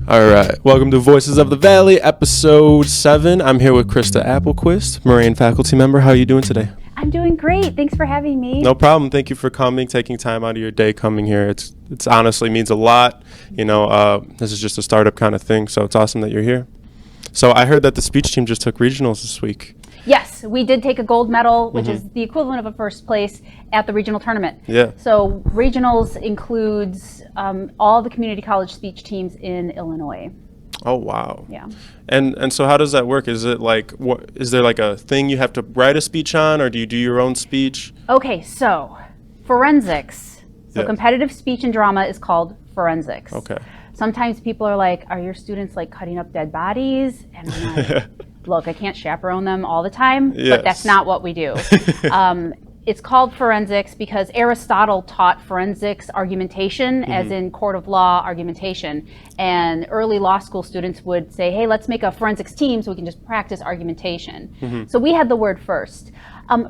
All right, welcome to Voices of the Valley, episode 7. I'm here with Krista Appelquist, Moraine faculty member. How are you doing today? I'm doing great. Thanks for having me. No problem. Thank you for coming, taking time out of your day coming here. It's honestly means a lot. You know, this is just a startup kind of thing, so it's awesome that you're here. So I heard that the speech team just took regionals this week. Yes, we did take a gold medal, which is the equivalent of a first place at the regional tournament. Yeah. So regionals includes all the community college speech teams in Illinois. Oh, wow. Yeah. And so how does that work? Is it like, what is there like a thing you have to write a speech on, or do you do your own speech? Okay, so forensics. So Yeah. competitive speech and drama is called forensics. Okay. Sometimes people are like, are your students like cutting up dead bodies? And I'm like, look, I can't chaperone them all the time, but that's not what we do. It's called forensics because Aristotle taught forensics argumentation, as in court of law argumentation. And early law school students would say, hey, let's make a forensics team so we can just practice argumentation. So we had the word first.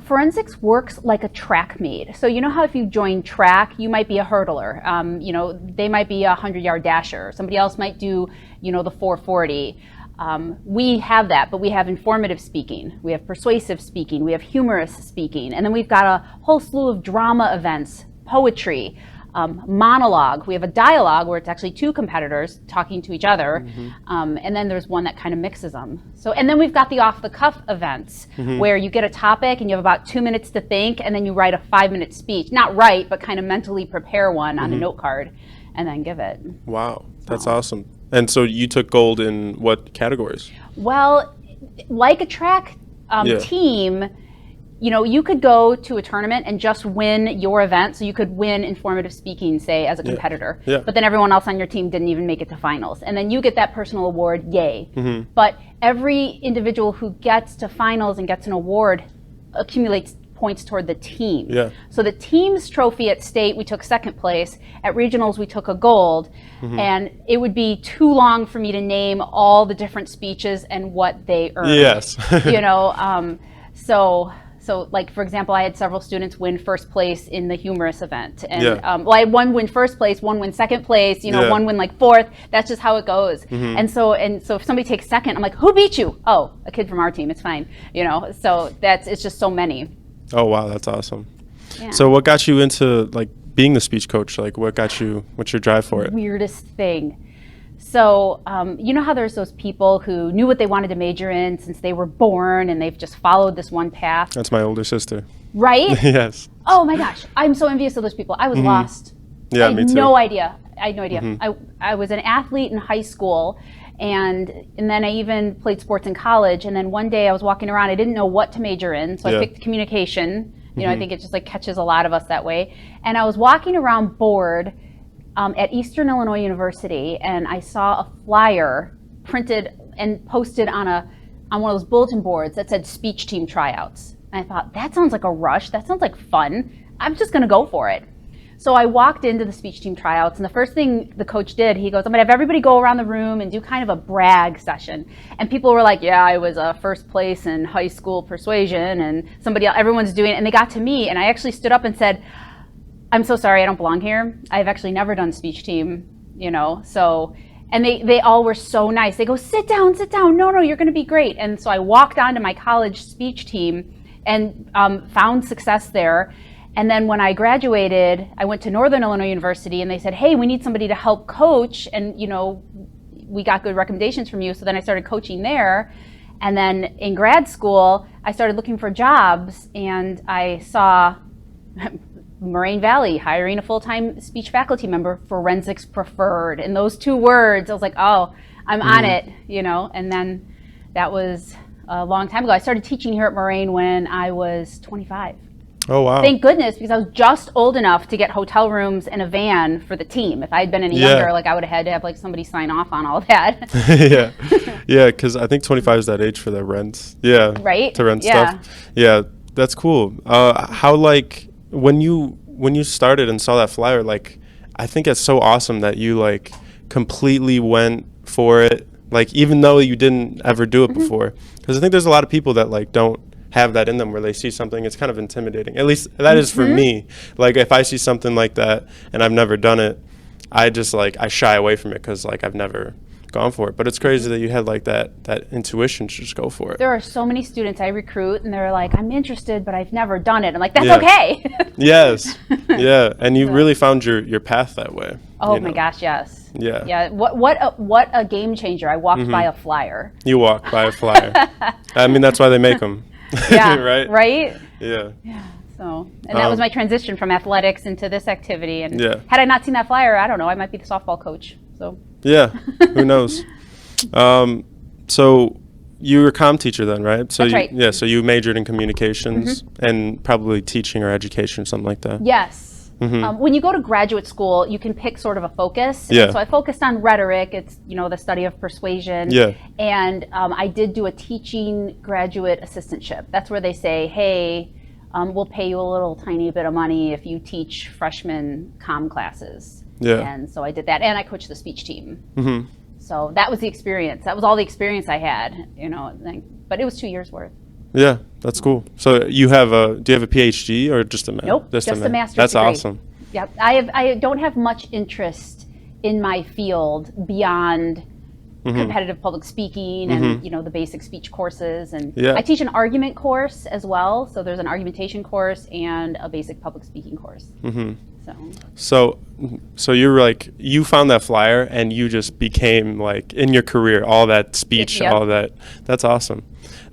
Forensics works like a track meet. So you know how if you join track, you might be a hurdler. You know, they might be a 100-yard dasher. Somebody else might do, you know, the 440. We have that, but we have informative speaking, we have persuasive speaking, we have humorous speaking, and then we've got a whole slew of drama events, poetry, monologue. We have a dialogue where it's actually two competitors talking to each other, and then there's one that kind of mixes them. So, and then we've got the off-the-cuff events where you get a topic and you have about 2 minutes to think, and then you write a 5-minute speech. Not write, but kind of mentally prepare one on a note card and then give it. Wow, that's awesome. And so you took gold in what categories? Well, like a track team, you know, you could go to a tournament and just win your event. So you could win informative speaking, say, as a competitor. Yeah. But then everyone else on your team didn't even make it to finals. And then you get that personal award, yay. But every individual who gets to finals and gets an award accumulates points toward the team. Yeah. So the team's trophy at state, we took second place. At regionals, we took a gold. And it would be too long for me to name all the different speeches and what they earned. Yes. You know, so like, for example, I had several students win first place in the humorous event. And well, I had one win first place, one win second place, you know, one win like fourth. That's just how it goes. And so if somebody takes second, I'm like, who beat you? Oh, a kid from our team, it's fine. You know, so it's just so many. Oh, wow, that's awesome. Yeah. So what got you into like being the speech coach? Like what's your drive for it? Weirdest thing. So, you know how there's those people who knew what they wanted to major in since they were born and they've just followed this one path? That's my older sister. Right? Yes. Oh my gosh, I'm so envious of those people. I was lost. Yeah, I had me too. no idea. I had no idea. I was an athlete in high school, and then I even played sports in college. And then one day I was walking around, I didn't know what to major in, so I picked communication. You know, I think it just like catches a lot of us that way. And I was walking around bored at Eastern Illinois University, and I saw a flyer printed and posted on one of those bulletin boards that said speech team tryouts. And I thought, that sounds like a rush. That sounds like fun. I'm just going to go for it. So I walked into the speech team tryouts, and the first thing the coach did, he goes, I'm going to have everybody go around the room and do kind of a brag session. And people were like, yeah, I was first place in high school persuasion, and everyone's doing it. And they got to me, and I actually stood up and said, I'm so sorry, I don't belong here. I've actually never done speech team, you know, so, and they all were so nice. They go, sit down. No, you're going to be great. And so I walked onto my college speech team and found success there. And then when I graduated, I went to Northern Illinois University, and they said, hey, we need somebody to help coach. And, you know, we got good recommendations from you. So then I started coaching there. And then in grad school, I started looking for jobs, and I saw Moraine Valley hiring a full-time speech faculty member, forensics preferred. And those 2 words, I was like, oh, I'm on it, you know. And then that was a long time ago. I started teaching here at Moraine when I was 25. Oh, wow. Thank goodness, because I was just old enough to get hotel rooms and a van for the team. If I had been any younger, like I would have had to have like somebody sign off on all of that. Yeah, because I think 25 is that age for the rent. Yeah. Right? To rent stuff. Yeah, that's cool. How, like, when you started and saw that flyer, like, I think it's so awesome that you like completely went for it, like even though you didn't ever do it before. Because I think there's a lot of people that like don't have that in them, where they see something, it's kind of intimidating. At least that is for me. Like if I see something like that and I've never done it, I just like, I shy away from it because like I've never gone for it. But it's crazy that you had like that intuition to just go for it. There are so many students I recruit and they're like, I'm interested, but I've never done it. I'm like, that's Yeah. okay. Yes. Yeah. And you really found your path that way. Oh my gosh, yes. Yeah. Yeah. What a game changer. I walked by a flyer. You walked by a flyer. I mean, that's why they make them. Yeah. Right? Right? Yeah. Yeah. So, and that was my transition from athletics into this activity. And Yeah. had I not seen that flyer, I don't know, I might be the softball coach. So. Yeah. Who knows? So you were a comm teacher then, right? So That's right. Yeah. So you majored in communications and probably teaching or education, something like that. Yes. When you go to graduate school, you can pick sort of a focus. Yeah. And so I focused on rhetoric. It's, the study of persuasion. Yeah. And I did do a teaching graduate assistantship. That's where they say, hey, we'll pay you a little tiny bit of money if you teach freshman comm classes. Yeah. And so I did that. And I coached the speech team. So that was the experience. That was all the experience I had, but it was 2 years worth. Yeah, that's cool. So do you have a PhD or just a master's? Nope, just a master's That's degree. awesome. Yep, I don't have much interest in my field beyond competitive public speaking and the basic speech courses. And Yeah. I teach an argument course as well. So there's an argumentation course and a basic public speaking course. So you're like, you found that flyer and you just became like in your career, all that speech, Yep. all that. That's awesome.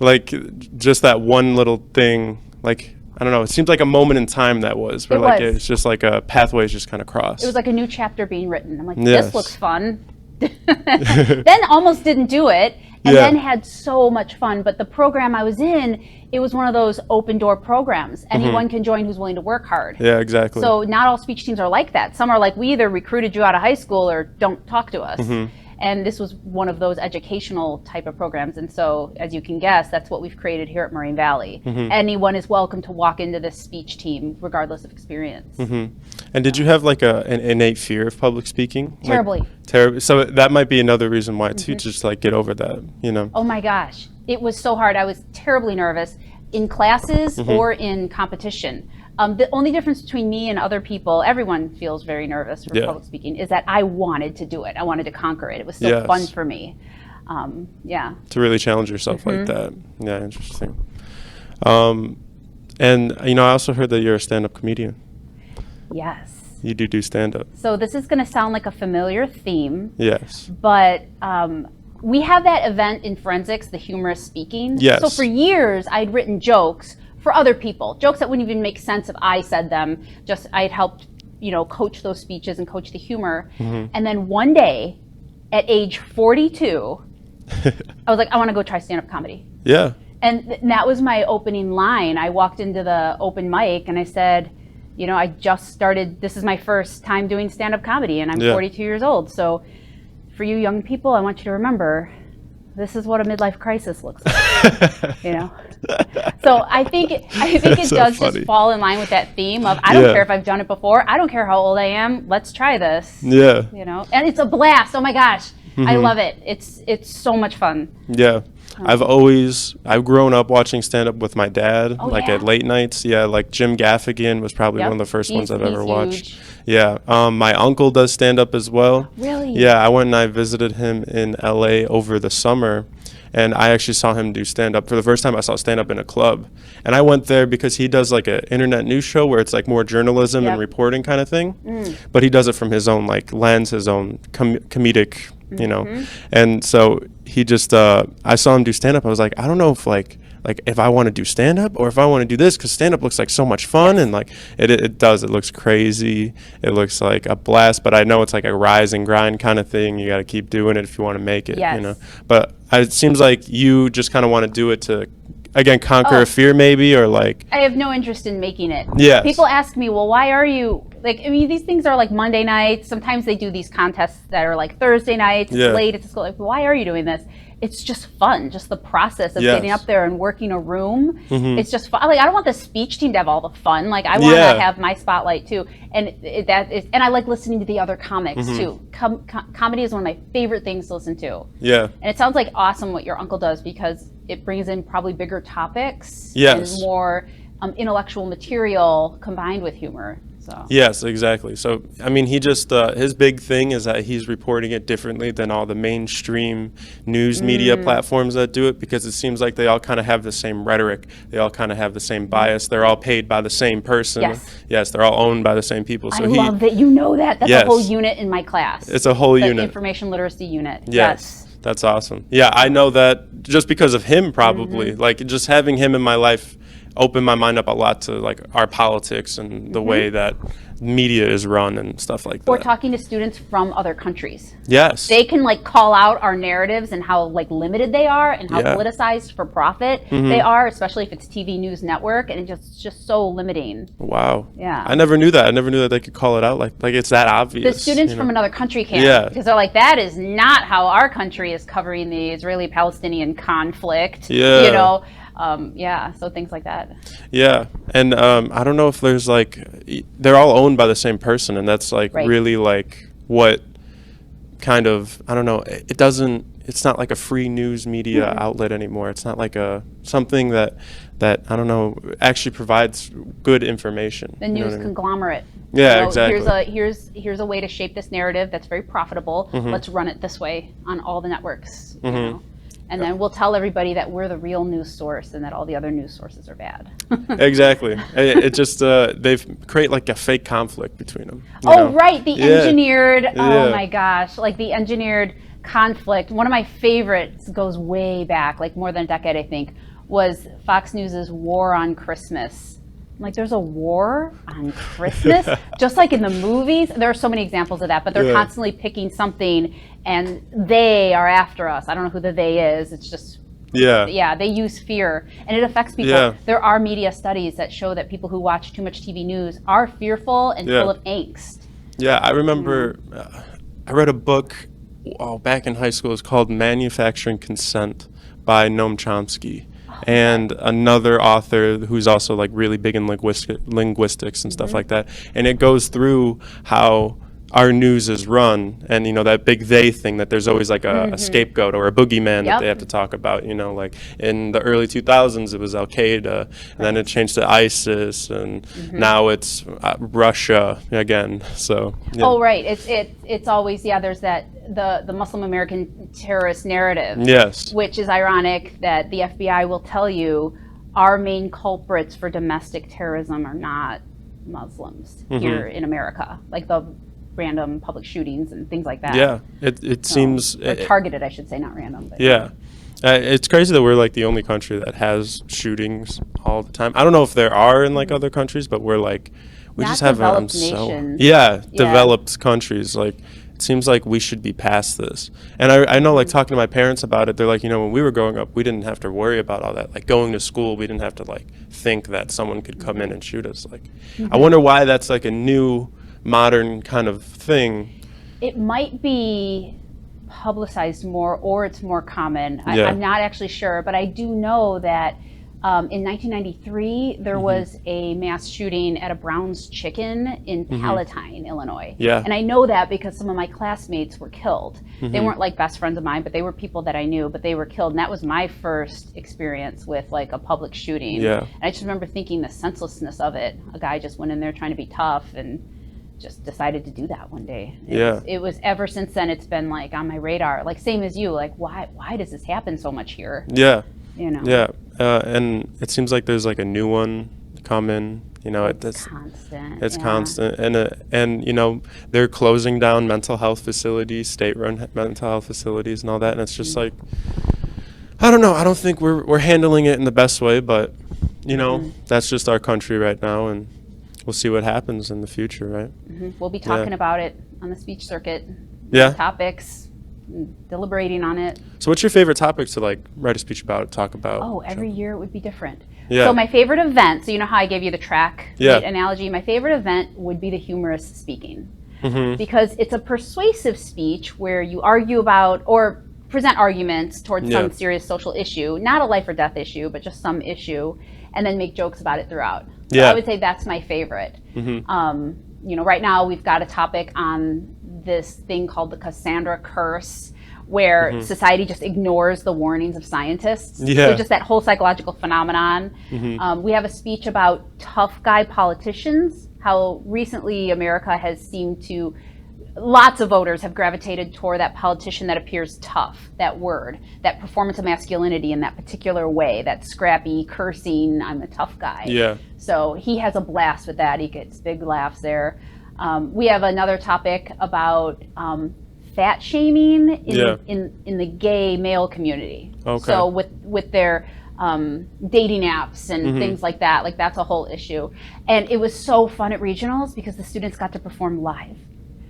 Like just that one little thing, like, I don't know, it seems like a moment in time that was, but it's just like a pathways just kind of crossed. It was like a new chapter being written. I'm like, Yes. this looks fun. Then almost didn't do it, and then had so much fun. But the program I was in, it was one of those open door programs. Anyone can join who's willing to work hard. Yeah, exactly. So not all speech teams are like that. Some are like, we either recruited you out of high school or don't talk to us. And this was one of those educational type of programs. And so, as you can guess, that's what we've created here at Moraine Valley. Anyone is welcome to walk into this speech team, regardless of experience. And did you have like an innate fear of public speaking? Terribly. Terribly. So that might be another reason why too, just like get over that, Oh my gosh. It was so hard. I was terribly nervous in classes or in competition. The only difference between me and other people, everyone feels very nervous for public speaking, is that I wanted to do it. I wanted to conquer it. It was so fun for me. To really challenge yourself like that. Yeah, interesting. And, I also heard that you're a stand-up comedian. Yes. You do stand-up. So this is going to sound like a familiar theme. Yes. But we have that event in forensics, the humorous speaking. Yes. So for years, I'd written jokes for other people, jokes that wouldn't even make sense if I said them. Just I'd helped, coach those speeches and coach the humor. And then one day, at age 42, I was like, I want to go try stand-up comedy. Yeah. And that was my opening line. I walked into the open mic and I said, I just started, this is my first time doing stand-up comedy and I'm 42 years old. So for you young people, I want you to remember, this is what a midlife crisis looks like, So I think it so does funny. just fall in line with that theme of, I don't care if I've done it before. I don't care how old I am. Let's try this. Yeah. And it's a blast. Oh my gosh. I love it. It's so much fun. Yeah. I've grown up watching stand-up with my dad, at late nights. Yeah, like Jim Gaffigan was probably one of the first ones I've ever watched. Huge. Yeah. My uncle does stand-up as well. Really? Yeah, I went and I visited him in LA over the summer, and I actually saw him do stand-up. For the first time, I saw stand-up in a club. And I went there because he does like an internet news show where it's like more journalism and reporting kind of thing. But he does it from his own like lens, his own comedic, And so he just, I saw him do stand-up. I was like, I don't know if if I want to do stand-up or if I want to do this, because stand-up looks like so much fun. And like it does. It looks crazy. It looks like a blast. But I know it's like a rise and grind kind of thing. You got to keep doing it if you want to make it. But it seems like you just kind of want to do it to, again, conquer a fear maybe, or like. I have no interest in making it. Yes. People ask me, well, why are you, these things are like Monday nights. Sometimes they do these contests that are like Thursday nights. It's late at school. Like, why are you doing this? It's just fun. Just the process of getting up there and working a room. It's just fun. Like, I don't want the speech team to have all the fun. Like, I want to have my spotlight too. And and I like listening to the other comics too. Comedy is one of my favorite things to listen to. Yeah. And it sounds like awesome what your uncle does, because it brings in probably bigger topics Yes. and more intellectual material combined with humor. So. Yes, exactly. So, I mean, he just, his big thing is that he's reporting it differently than all the mainstream news media platforms that do it, because it seems like they all kind of have the same rhetoric. They all kind of have the same bias. They're all paid by the same person. Yes, they're all owned by the same people. So I love that you know that. That's yes, a whole unit in my class. It's a whole unit. Information literacy unit. Yes. That's awesome. Yeah, I know that just because of him, probably. Like, just having him in my life opened my mind up a lot to, like, our politics and the way that media is run and stuff like that. Or talking to students from other countries. Yes. They can, like, call out our narratives and how, like, limited they are and how politicized for profit they are, especially if it's TV news network, and it's just so limiting. Wow. Yeah. I never knew that. I never knew that they could call it out like it's that obvious. The students from another country can. Because they're like, that is not how our country is covering the Israeli-Palestinian conflict. Yeah. You know? So things like that. Yeah, and I don't know if there's like, they're all owned by the same person, and that's like really like what kind of, I don't know, it's not like a free news media outlet anymore. It's not like something that I don't know, actually provides good information. The news conglomerate. Yeah, exactly. Here's a way to shape this narrative that's very profitable. Let's run it this way on all the networks. You know? And then we'll tell everybody that we're the real news source and that all the other news sources are bad. Exactly. It just, they create like a fake conflict between them. Right. The engineered, oh my gosh, like the engineered conflict. One of my favorites goes way back, like more than a decade, I think, was Fox News's War on Christmas. Like, there's a war on Christmas, just like in the movies. There are so many examples of that, but they're constantly picking something, and they are after us. I don't know who the they is. It's just, they use fear, and it affects people. Yeah. There are media studies that show that people who watch too much TV news are fearful and full of angst. Yeah, I remember I read a book back in high school. It's called Manufacturing Consent by Noam Chomsky. And another author who's also like really big in linguistics and stuff like that. And it goes through how our news is run, and that big they thing, that there's always like a scapegoat or a boogeyman that they have to talk about. Like in the early 2000s it was Al Qaeda, and then it changed to ISIS, and now it's Russia again. So it's always there's that the Muslim American terrorist narrative, which is ironic that the FBI will tell you our main culprits for domestic terrorism are not Muslims here in America, like the random public shootings and things like that. Yeah, it seems targeted, I should say, not random. But it's crazy that we're like the only country that has shootings all the time. I don't know if there are in like other countries, but we're like, we not just have developed nations. Developed countries. Like, it seems like we should be past this. And I know, like, talking to my parents about it, they're like, when we were growing up, we didn't have to worry about all that. Like, going to school, we didn't have to like think that someone could come in and shoot us. Like, I wonder why that's like a new modern kind of thing. It might be publicized more, or it's more common. I'm not actually sure, but I do know that in 1993 there was a mass shooting at a Brown's Chicken in Palatine, Illinois. And I know that because some of my classmates were killed. They weren't like best friends of mine, but they were people that I knew, but they were killed. And that was my first experience with like a public shooting. And I just remember thinking the senselessness of it. A guy just went in there trying to be tough and just decided to do that one day. It was ever since then, it's been like on my radar, like same as you, like why does this happen so much here? And it seems like there's like a new one coming. It's constant. It's constant, and they're closing down mental health facilities, state-run mental health facilities, and all that. And it's just like, I don't know. I don't think we're handling it in the best way, but that's just our country right now, and we'll see what happens in the future, right? We'll be talking about it on the speech circuit. Topics, deliberating on it. So what's your favorite topic to like write a speech about, talk about? Every year it would be different. So my favorite event, so you know how I gave you the track analogy? My favorite event would be the humorous speaking. Because it's a persuasive speech where you argue about or present arguments towards some serious social issue, not a life or death issue, but just some issue, and then make jokes about it throughout. So I would say that's my favorite. Right now we've got a topic on this thing called the Cassandra curse, where society just ignores the warnings of scientists. So just that whole psychological phenomenon. We have a speech about tough guy politicians how recently America has seemed to, lots of voters have gravitated toward that politician that appears tough, that word, that performance of masculinity in that particular way, that scrappy, cursing, I'm a tough guy. Yeah. So he has a blast with that. He gets big laughs there. We have another topic about fat shaming in the gay male community. Okay. So with their dating apps and things like that, like that's a whole issue. And it was so fun at regionals because the students got to perform live.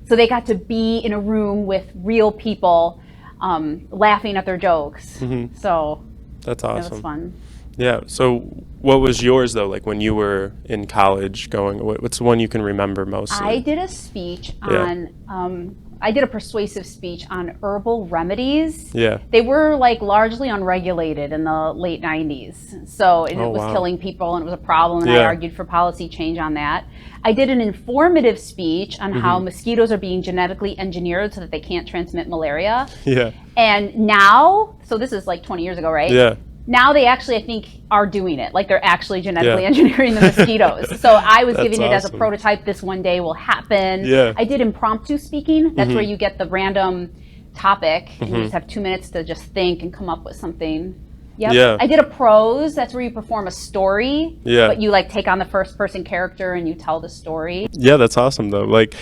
So they got to be in a room with real people laughing at their jokes. So that's awesome. It was fun. Yeah. So what was yours though? Like when you were in college what's the one you can remember mostly? I did a speech on, I did a persuasive speech on herbal remedies. Yeah. They were like largely unregulated in the late 90s. So it was killing people and it was a problem, and I argued for policy change on that. I did an informative speech on how mosquitoes are being genetically engineered so that they can't transmit malaria. Yeah. And now, so this is like 20 years ago, right? Yeah. Now they actually, I think, are doing it. Like they're actually genetically engineering the mosquitoes. So I was giving it as a prototype. This one day will happen. Yeah. I did impromptu speaking. That's where you get the random topic and you just have 2 minutes to just think and come up with something. Yep. Yeah. I did a prose. That's where you perform a story. Yeah. But you like take on the first person character and you tell the story. Yeah, that's awesome though. Like,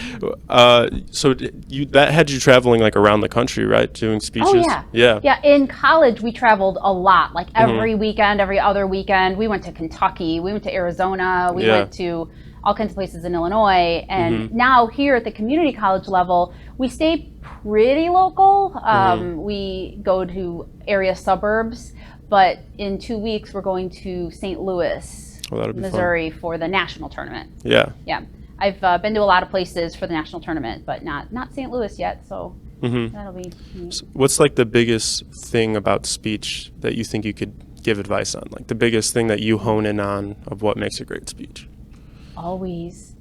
so that had you traveling like around the country, right? Doing speeches. Oh yeah. Yeah. Yeah. In college, we traveled a lot. Like every weekend, every other weekend. We went to Kentucky. We went to Arizona. We went to all kinds of places in Illinois. And now here at the community college level, we stay pretty local. We go to area suburbs. But in 2 weeks, we're going to St. Louis, Missouri for the national tournament. Yeah. Yeah. I've been to a lot of places for the national tournament, but not St. Louis yet. So that'll be neat. So what's like the biggest thing about speech that you think you could give advice on? Like the biggest thing that you hone in on of what makes a great speech? Always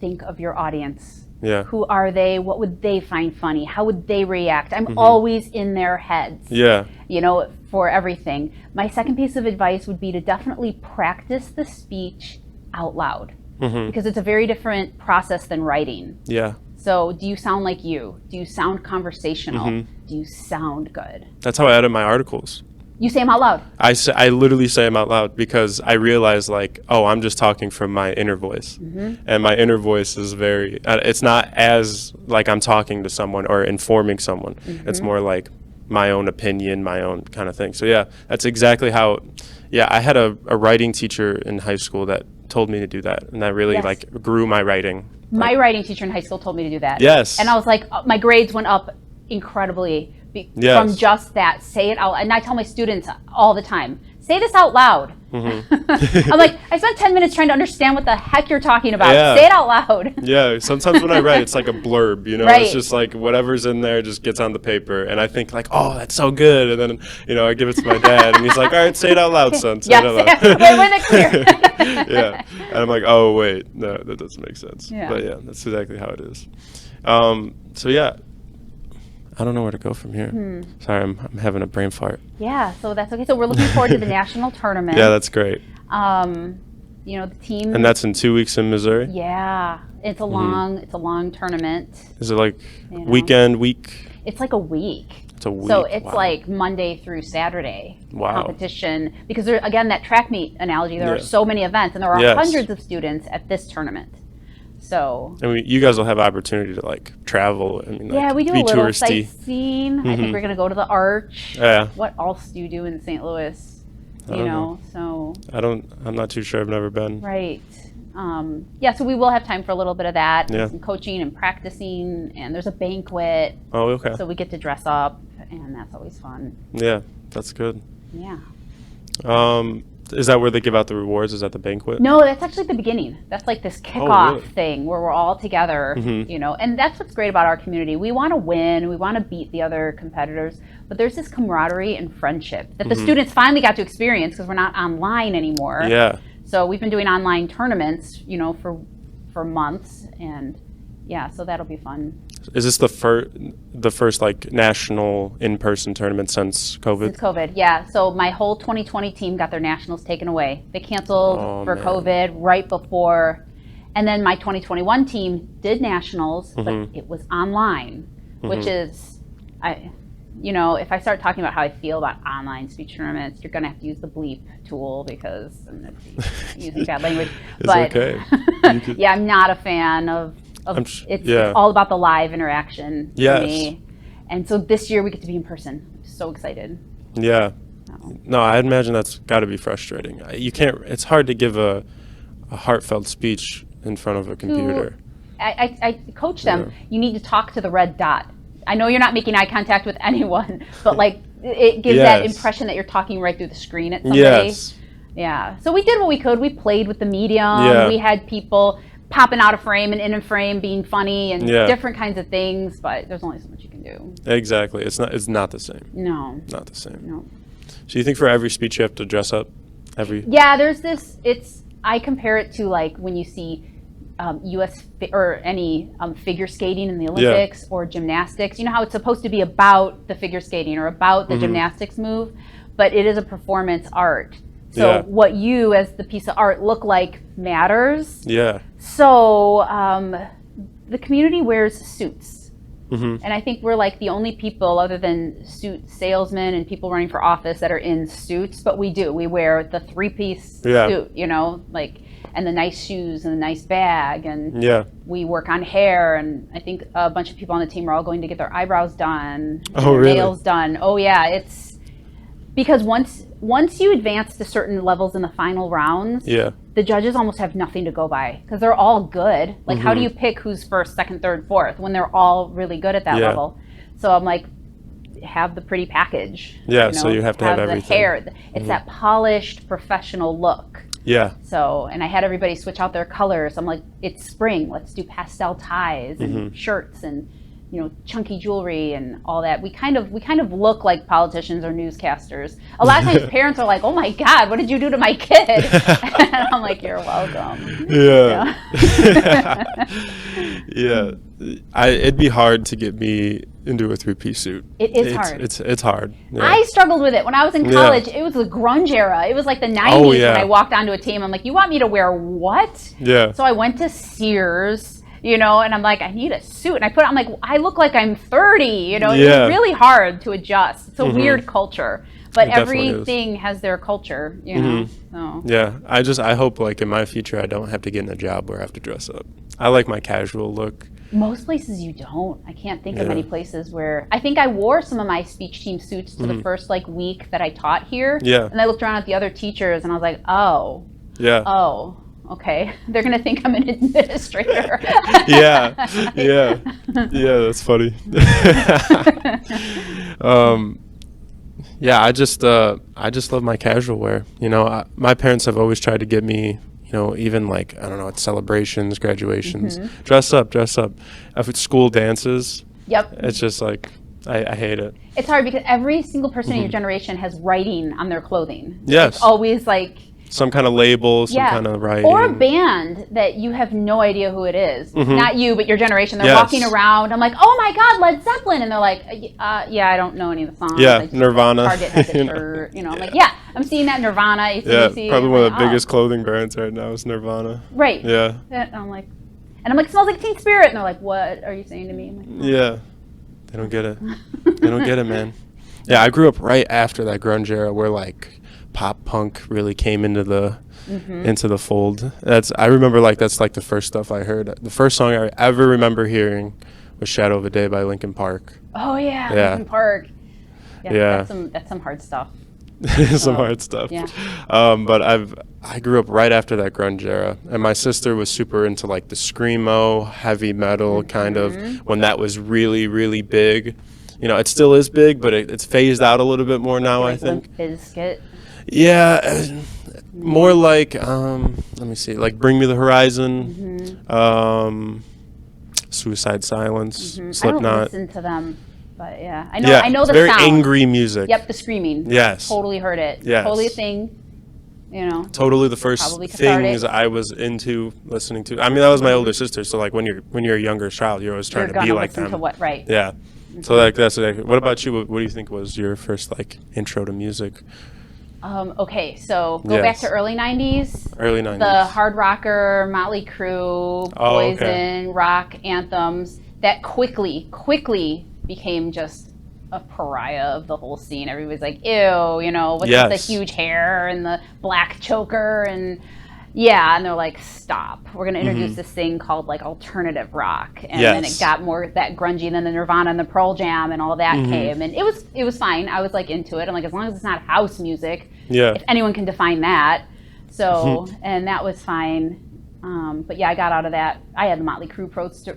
think of your audience. Yeah. Who are they? What would they find funny? How would they react? I'm always in their heads. Yeah. You know, for everything. My second piece of advice would be to definitely practice the speech out loud because it's a very different process than writing. Yeah. So do you sound like you? Do you sound conversational? Do you sound good? That's how I edit my articles. You say them out loud. I literally say them out loud because I realize like, oh, I'm just talking from my inner voice. And my inner voice is very, it's not as like I'm talking to someone or informing someone. It's more like my own opinion, my own kind of thing. So yeah, that's exactly how, I had a writing teacher in high school that told me to do that. And that really like grew my writing. My writing teacher in high school told me to do that. Yes. And I was like, my grades went up incredibly from just that. Say it out. And I tell my students all the time, say this out loud. I'm like, I spent 10 minutes trying to understand what the heck you're talking about. Say it out loud. Yeah, sometimes when I write, it's like a blurb, you know? Right. It's just like whatever's in there just gets on the paper. And I think like, oh, that's so good. And then, you know, I give it to my dad and he's like, all right, say it out loud, son. Say it out loud. Wait, when it's clear. Yeah. And I'm like, oh, wait, no, that doesn't make sense. Yeah. But yeah, that's exactly how it is. So yeah. I don't know where to go from here. Sorry, I'm having a brain fart. Yeah, so that's okay. So we're looking forward to the national tournament. Yeah, that's great. You know, the team. And that's in 2 weeks in Missouri? Yeah, it's a long tournament. Is it like weekend, week? It's like a week. It's a week. So it's like Monday through Saturday competition. Because there, again, that track meet analogy, there are so many events and there are hundreds of students at this tournament. So. I mean, you guys will have opportunity to like travel. I mean, like, we do be a little touristy. Sightseeing. I think we're gonna go to the Arch. Yeah. What else do you do in St. Louis? You know, so. I'm not too sure. I've never been. Right. So we will have time for a little bit of that. Yeah. Some coaching and practicing, and there's a banquet. Oh, okay. So we get to dress up, and that's always fun. Yeah, that's good. Yeah. Is that where they give out the rewards? Is that the banquet? No, that's actually the beginning. That's like this kickoff thing where we're all together, you know, and that's what's great about our community. We want to win, we want to beat the other competitors, but there's this camaraderie and friendship that the students finally got to experience because we're not online anymore. Yeah. So we've been doing online tournaments, you know, for months, and so that'll be fun. Is this the first like national in-person tournament since COVID? Since COVID, yeah. So my whole 2020 team got their nationals taken away. They canceled for COVID right before, And then my 2021 team did nationals, but it was online, which is, if I start talking about how I feel about online speech tournaments, you're going to have to use the bleep tool because I'm using bad language. But okay. Yeah, I'm not a fan of it's all about the live interaction for me. And so this year we get to be in person. I'm so excited. Yeah. No, I imagine that's got to be frustrating. You can't. It's hard to give a heartfelt speech in front of a computer. I coach them. You need to talk to the red dot. I know you're not making eye contact with anyone, but like it gives that impression that you're talking right through the screen at somebody. Yes. Yeah. So we did what we could. We played with the medium. We had people popping out of frame and in a frame, being funny and different kinds of things. But there's only so much you can do. Exactly. It's not the same. No. Not the same. No. So you think for every speech you have to dress up? Yeah. There's this. I compare it to like when you see U.S. or any figure skating in the Olympics or gymnastics. You know how it's supposed to be about the figure skating or about the gymnastics move, but it is a performance art. So what you as the piece of art look like matters. Yeah. So the community wears suits. And I think we're like the only people other than suit salesmen and people running for office that are in suits, but we wear the 3-piece suit, and the nice shoes and the nice bag, and we work on hair, and I think a bunch of people on the team are all going to get their eyebrows done, their nails done. Oh yeah, it's because once you advance to certain levels in the final rounds, the judges almost have nothing to go by because they're all good. Like how do you pick who's first, second, third, fourth when they're all really good at that level? So I'm like, have the pretty package. So you have to have everything. The hair. It's that polished professional look. Yeah. So, and I had everybody switch out their colors. I'm like, it's spring. Let's do pastel ties and shirts and, chunky jewelry and all that. We kind of look like politicians or newscasters. A lot of times parents are like, oh my God, what did you do to my kid? And I'm like, you're welcome. Yeah. Yeah. It'd be hard to get me into a 3-piece suit. It's hard. It's hard. Yeah. I struggled with it when I was in college. It was the grunge era. It was like the 90s when I walked onto a team. I'm like, you want me to wear what? Yeah. So I went to Sears, and I'm like, I need a suit. And I put it, I'm like, I look like I'm 30, It was really hard to adjust. It's a weird culture. But everything has their culture, So. Yeah. I hope like in my future I don't have to get in a job where I have to dress up. I like my casual look. Most places you don't. I can't think of many places where I think I wore some of my speech team suits to the first week that I taught here. Yeah. And I looked around at the other teachers and I was like, oh. Yeah. Oh, okay. They're gonna think I'm an administrator. Yeah. That's funny. Yeah, I just love my casual wear. My parents have always tried to get me, even like, I don't know, at celebrations, graduations, dress up. If it's school dances, it's just like, I hate it. It's hard because every single person in your generation has writing on their clothing. Yes. It's always like some kind of label, some kind of writing. Or a band that you have no idea who it is. Not you, but your generation. They're walking around. I'm like, oh my God, Led Zeppelin. And they're like, I don't know any of the songs. Yeah, Nirvana. Target has a shirt. I'm like, I'm seeing that Nirvana, AC/DC. Yeah, probably one of the biggest clothing brands right now is Nirvana. Right. Yeah. And I'm like, it smells like Teen Spirit. And they're like, what are you saying to me? I'm like, oh. Yeah. They don't get it. They don't get it, man. Yeah, I grew up right after that grunge era where like pop punk really came into the fold. I remember that's like the first stuff I heard. The first song I ever remember hearing was Shadow of a Day by Linkin Park. Oh yeah. Linkin Park. Yeah. That's some hard stuff. Some hard stuff. Yeah. But I grew up right after that grunge era, and my sister was super into like the screamo, heavy metal kind of when that was really, really big. It still is big, but it's phased out a little bit more now, I think. Limp Bizkit. Yeah, more like let me see, like Bring Me the Horizon, Suicide Silence, Slipknot. I don't listen to them, but I know the very sound. Angry music. Yep, the screaming. Yes, totally heard it. Yes, totally a thing. Totally the first things I was into listening to. I mean, that was my older sister. So like when you're a younger child, you're always trying to be like them. To what, right? Yeah. So that's exactly. What about you? What do you think was your first like intro to music? Okay, so go back to early 90s. Early 90s. The hard rocker, Motley Crue, Poison, okay. rock anthems that quickly became just a pariah of the whole scene. Everybody's like, ew, you know, what's the huge hair and the black choker and and they're like, stop. We're going to introduce this thing called like alternative rock. And then it got more that grungy, and then the Nirvana and the Pearl Jam and all that came. And it was fine. I was like into it. I'm like, as long as it's not house music, if anyone can define that. So, and that was fine. But yeah, I got out of that. I had the Motley Crue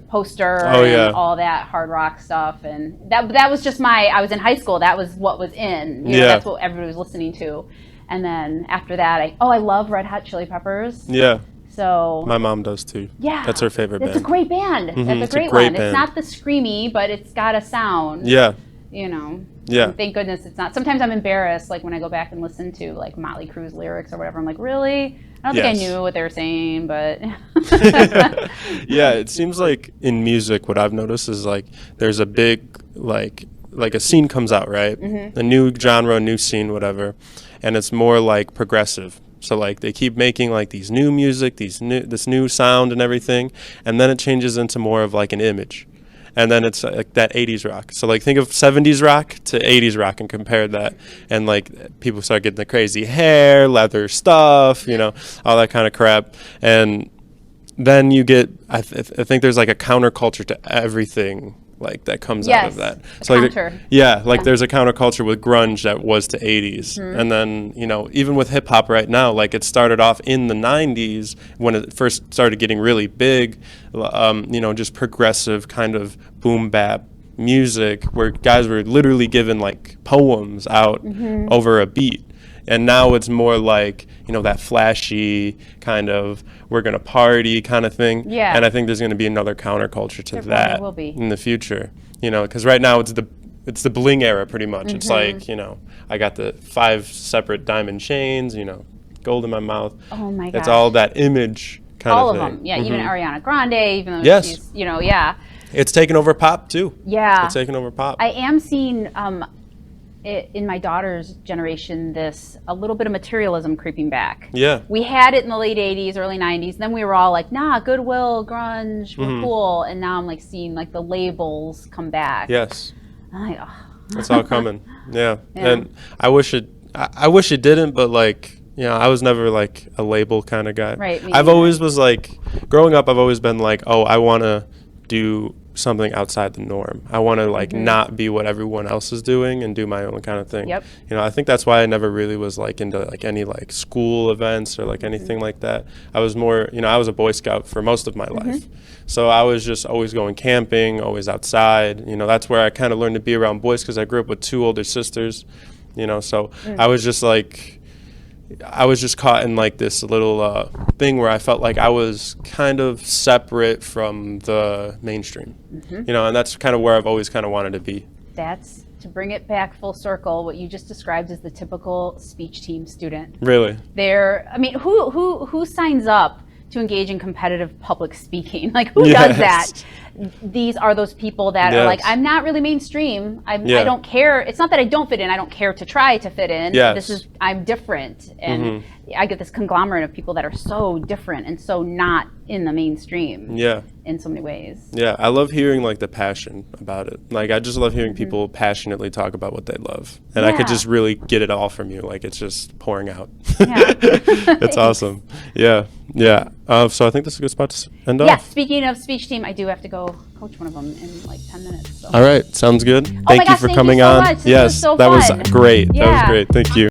poster and all that hard rock stuff. And that was just I was in high school. That was what was in. You know, that's what everybody was listening to. And then after that, I love Red Hot Chili Peppers. Yeah. So my mom does too. Yeah. That's her favorite band. It's a great band. That's a great one. It's not the screamy, but it's got a sound. Yeah. You know. Yeah. And thank goodness it's not. Sometimes I'm embarrassed, like when I go back and listen to like Motley Crue's lyrics or whatever. I'm like, really? I don't think I knew what they were saying, but. Yeah, it seems like in music, what I've noticed is like there's a big like a scene comes out, right? A new genre, new scene, whatever, and it's more like progressive. So like they keep making like these new music, this new sound and everything, and then it changes into more of like an image. And then it's like that 80s rock. So like think of 70s rock to 80s rock and compare that. And like people start getting the crazy hair, leather stuff, you know, all that kind of crap. And then you get, I think there's like a counterculture to everything like that comes out of that. So like there's a counterculture with grunge that was to 80s. And then, you know, even with hip hop right now, like it started off in the 90s when it first started getting really big, you know, just progressive kind of boom bap music where guys were literally given like poems out over a beat. And now it's more like, you know, that flashy kind of we're going to party kind of thing. Yeah. And I think there's going to be another counterculture to that will be. in the future. You know, because right now it's the bling era pretty much. It's like, you know, I got the 5 separate diamond chains, you know, gold in my mouth. Oh my god. It's all that image kind all of thing. All of them. Yeah, even Ariana Grande, even though she's, you know, It's taken over pop too. Yeah. It's taken over pop. I am seeing in my daughter's generation, a little bit of materialism creeping back. Yeah. We had it in the late 80s, early 90s. Then we were all like, nah, Goodwill, grunge, we're cool. And now I'm like seeing like the labels come back. Yes. I'm like, oh. It's all coming. Yeah. And I wish it didn't, but like, you know, I was never like a label kind of guy. Right. I've always was like, growing up, I've always been like, oh, I want to do something outside the norm. I want to like not be what everyone else is doing and do my own kind of thing. Yep. You know, I think that's why I never really was like into like any like school events or like anything like that. I was more, you know, I was a Boy Scout for most of my life. So I was just always going camping, always outside. You know, that's where I kind of learned to be around boys because I grew up with 2 older sisters, you know, so I was just like, I was just caught in like this little thing where I felt like I was kind of separate from the mainstream, you know, and that's kind of where I've always kind of wanted to be. That's, to bring it back full circle, what you just described is the typical speech team student. Really? I mean, who signs up to engage in competitive public speaking? Like, who does that? These are those people that are like, I'm not really mainstream. I don't care. It's not that I don't fit in. I don't care to try to fit in. I'm different. And I get this conglomerate of people that are so different and so not in the mainstream. Yeah. In so many ways. Yeah. I love hearing like the passion about it. Like, I just love hearing people passionately talk about what they love. And I could just really get it all from you. Like, it's just pouring out. Yeah. It's awesome. Yeah. Yeah. So I think this is a good spot to end off. Yeah. Speaking of speech team, I do have to go coach one of them in like 10 minutes. So. All right. Sounds good. Thank you for coming on. Yes. That was great. That was great. Thank you.